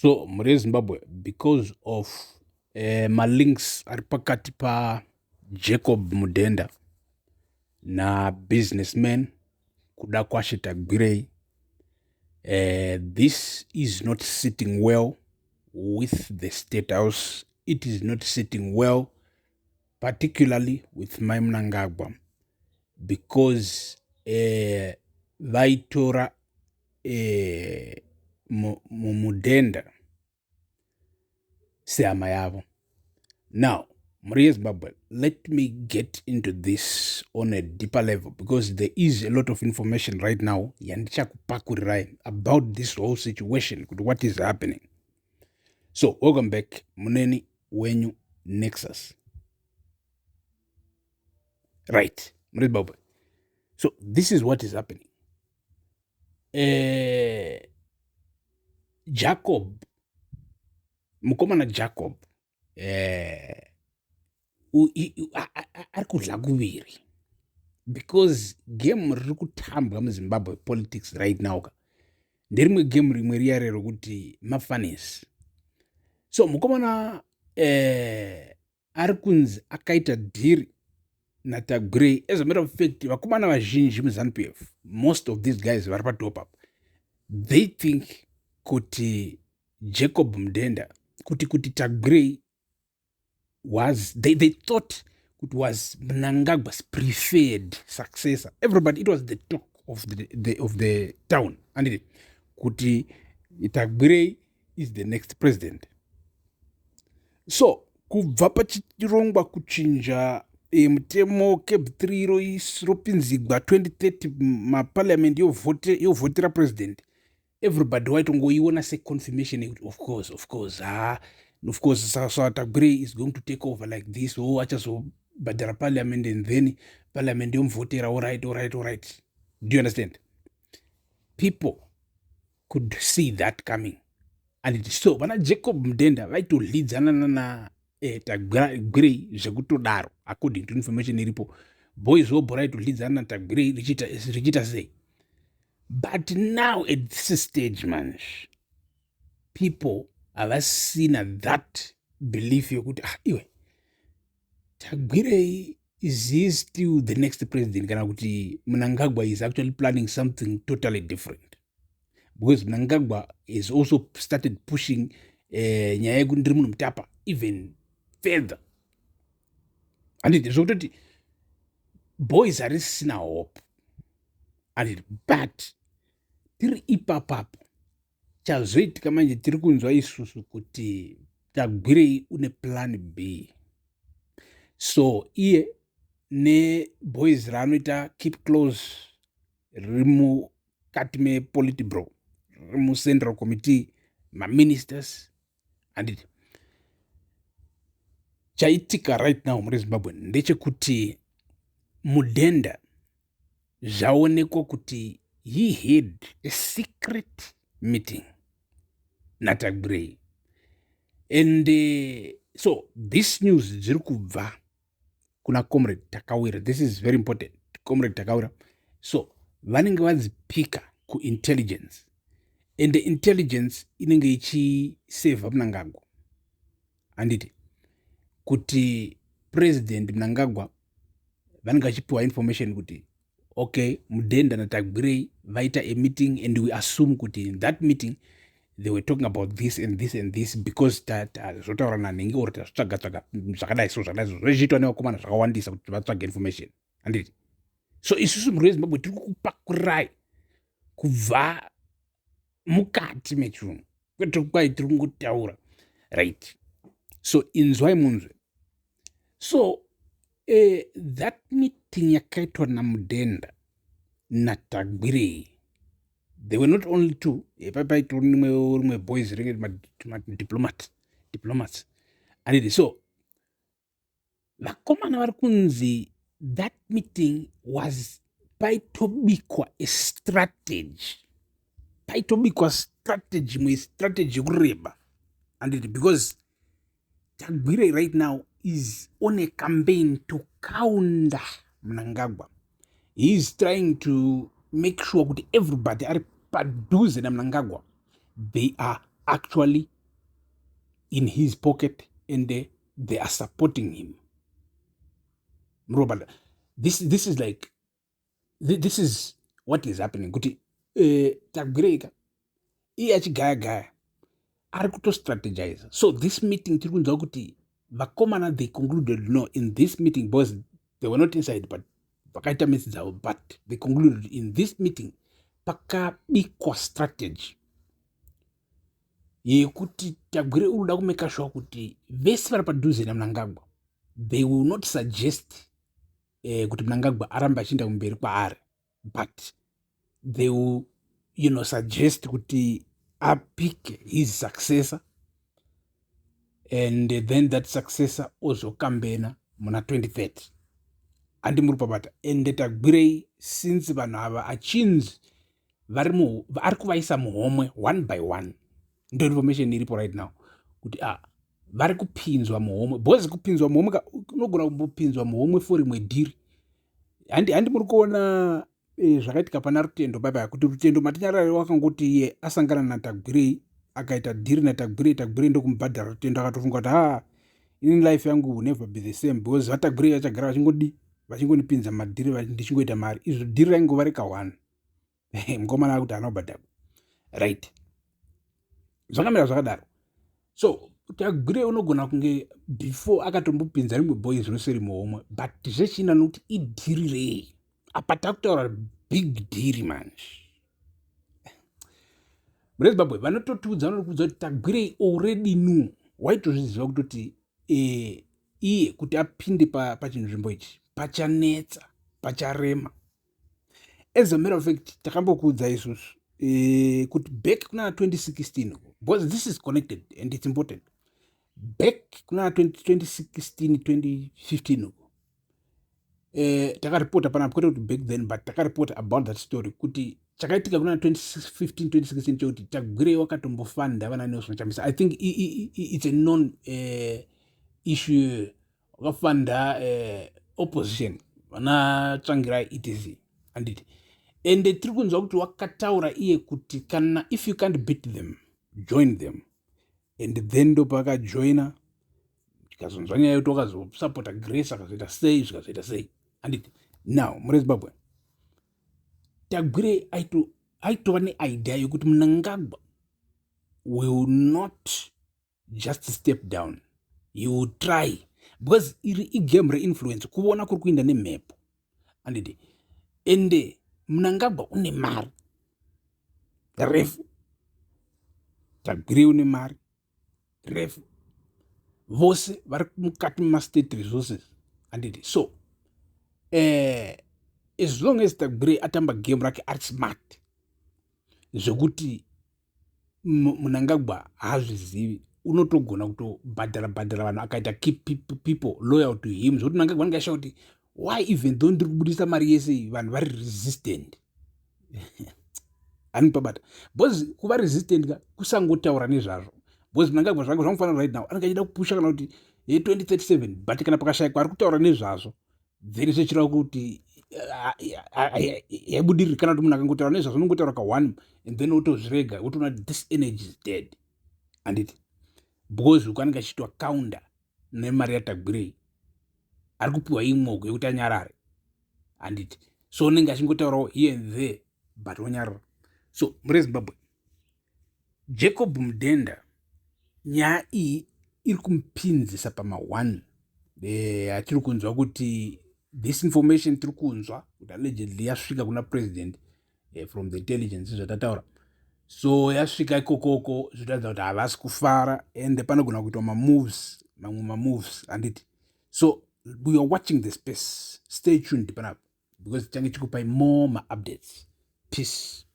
So muri Zimbabwe, because of malinks ari pakati pa Jacob Mudenda na businessman kuda kwashita Gwirei, this is not sitting well with the State House. It is not sitting well, particularly with Mai Mnangagwa, because vaitora Mudenda sehama yavo. Now, Maria Zimbabwe, let me get into this on a deeper level, because there is a lot of information right now about this whole situation, what is happening. So, welcome back, Muneni Wenyu Nexus. Right, Maria Zimbabwe. So, this is what is happening. Jacob, Mukomana Jacob, ari kudla kuviri, because game riri kutambwa muZimbabwe politics right now nderimwe game rimwe riya rerokuti mafanisi. So mukomana ari kunzi akaita dhiri naTagwirei. As a matter of fact, vakomana vazhinji muZANU-PF, most of these guys vari patop up, they think kuti Jacob Mudenda, kuti Tagwirei was, they thought it was Mnangagwa's preferred successor. Everybody, it was the talk of the town, and kuti Tagwirei is the next president. So kubva pachirongwa kuchinja mutemo Cape 3 ropinzigwa 2030 maparliament yovhotera president, everybody waitongoiona seconfirmation. Of course, so Tagwirei is going to take over like this. Achazobhadhara parliament, and then parliament yomuvhotera. All right. Do you understand? People could see that coming. And so vana Jacob Mudenda vaitolidzana na Tagwirei zvekutodaro, according to information iripo. Boys wobhora vaitolidzana na Tagwirei richiita sei. But now at this stage, man, people have seen that belief yokuti iwe Tagwirei is he still the next president, kana kuti Mnangagwa is actually planning something totally different, because Mnangagwa has also started pushing nyaya yekuti ndiri munhu mutapa even further, and zvokutoti boys harisina hope, and but tiri ipapapo chazoitika manje tiri kunzwa isusu kuti Tagwirei une plan B. So iye neboys raanoita keep close riri mukati mepolitbro, riri mucentral committee, maministers, and chaitika right now muri Zimbabwe ndechekuti Mudenda zvaonekwa kuti he had a secret meeting naTagwirei, and so this news dziri kubva kuna comrade Takawira. This is very important, comrade Takawira. So vanenge vadzipika kuintelligence, and the intelligence inenge ichisevha Mnangagwa, anditi kuti president Mnangagwa vanenge vachipiwa information kuti okay, Mudenda naTagwirei vaita a meeting, and we assume kuti in that meeting they were talking about this and this and this, because zvotaura nanenge or zvitsvaga zvakadai zvezviitwa nevakomana zvakawandisa kuti vatsvage information, anditi. So isusu muri weZimbabwe tiri kupakurai kubva mukati mechunhu, kwete kwai tiri kungotaura, right? So inzwai munzwe. So that meeting yakaitwa naMudenda naTagwirei, they were not only two, rimwe boys ringe diplomats, and so vakomana vari kunzi that meeting was paitobikwa a strategy, strategy kureba, and because Tagwirei right now is on a campaign to counter Mnangagwa. He is trying to make sure that everybody are padhuze naMnangagwa, they are actually in his pocket and they are supporting him. This is like this is what is happening. Kuti Tagbreka iachigaya ari kuto strategize. So this meeting tiri kunzwa kuti vakomana they concluded no in this meeting because they were not inside but vakaita message dzavo but they concluded in this meeting pakabikwa strategy yekuti Tagwire unoda kumeka sure kuti vese vari padhuze naMnangagwa they will not suggest kuti Mnangagwa arambe achienda kumberi kwaari but they will suggest kuti apike his successor and then that successor ozokambena muna 2030 handi muri pabata and Tagwire since vanhu ava achinzi ari kuvaisa muhomwe one by one ndo information iripo right now kuti vari kupinzwa muhomwe because kupinzwa muhomwe unogona kumbopinzwa muhomwe for rimwe dhiri handi muri kuona zvakaitika pana Rutendo baba kuti Rutendo matinyarare wakangoti iye asangana naTagwire akaita dhiri naTagwire ndokumubhadhara Rutendo akatofunga kuti in life yangu never be the same because vaTagwire vachagara vachingonipinza madhiri ndichingoita mari izvo dhiri raingova rika1 mukomana akuti anobhadhara right zvakamira zvakadaro. So Tagwire unogona kunge before akatombopinza rimwe boys rinoseri muhomwe but zvechina nokuti idhiri rei apa takutaura big deal man. murezimbabwe vanototiudza vanokuudza kuti Tagwire already knew waitozviziva kutoti iye kuti apinde pachinzvimbo ichi pachanetsa pacharema. As a matter of fact takambokuudza isusu kuti back kuna 2016 because this is connected and it's important. Back kuna 2016 2015 takaripota pana kwete kuti back then but takaripota about that story kuti chakaitika kuna 2015 2016 chokuti Tagwire wakatombofanda vana Nelson Chamisa. I think it's a non issue wakafanda opposition vana Tsvangirai etc anditi and tiri kunzwa kuti wakataura iye kuti kana if you can't beat them join them and then ndo pakajoina tikazonzwa nyaya yekuti wakazosapota Grace akazoita sei zvikazoita sei anditi. Now murezimbabwe Tagwire aitova neidea yekuti Mnangagwa will not just step down, he will try because iri igame reinfluence kuona kuri kuinda nemhepo anditi ende Mnangagwa une mari refu Tagwire une mari refu vose vari mukati mastate resources anditi so as long as Tagwire atamba game rake ari smart zvekuti Mnangagwa haazvizivi unotogona kutobhadhara vanhu akaita keep people loyal to him zvokuti Mnangagwa anenge ashaura kuti why even though ndiri kubudisa mari yese vanhu vari resistant anipabata because kuva resistant kusangotaura nezvazvo because Mnangagwa zvake zvamufanira right now anenge achida kupusha kana kuti 2037 but kana pakashayikwa ari kutaura nezvazvo then zvichireva kuti yaibudiriri kana kuti munhu akangotaura nezvazvo unongotaura ka1 and then wotozvirega wotoona this energy is dead anditi because ukanenge achitwa counter nemari yaTagwire ari kupiwa imwoko yekuti anyarare handiti so unenge achingotaurawo here and there but wonyarara. So murezimbabwe Jacob Mudenda nyaya iyi iri kumupinzisa pama1 atiri kunzwa kuti this information tiri kunzwa kuti allegedly yasvika kuna president from the intelligence zvatataura so yasvika ikokoko zvinotaridza kuti havasi kufara and panogona kuitwa mamwe mamoves handiti so we are watching the space. Stay tuned panapo because tichange chikupai more updates. Peace.